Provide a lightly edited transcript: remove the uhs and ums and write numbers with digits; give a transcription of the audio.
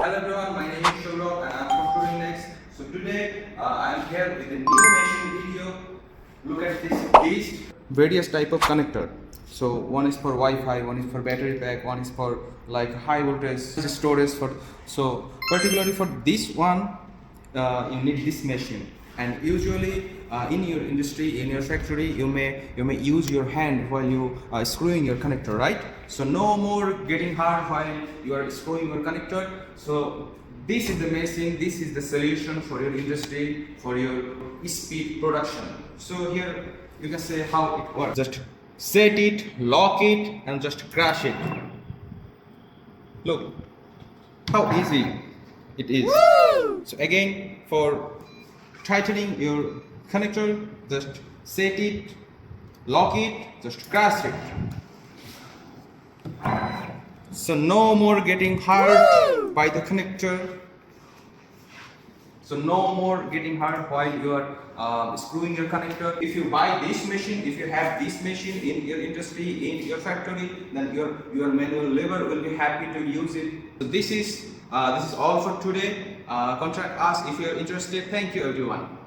Hello everyone, my name is Saurav and I'm from Turing. So today I'm here with a new machine video. Look at this beast. Various type of connector. So one is for Wi-Fi, one is for battery pack, one is for like high voltage storage. So particularly for this one, you need this machine. And usually in your industry, in your factory, you may use your hand while you are screwing your connector, right? So no more getting hard while you are screwing your connector. So this is the machine, this is the solution for your industry, for your speed production. So here you can say how it works. Just set it, lock it, and just crash it. Look how easy it is. Woo! So again, for tightening your connector, just set it, lock it, just crash it. So no more getting hurt by the connector. So no more getting hurt while you are screwing your connector. If you buy this machine, if you have this machine in your industry, in your factory, then your manual labor will be happy to use it. So this is all for today. Contact us if you are interested. Thank you everyone.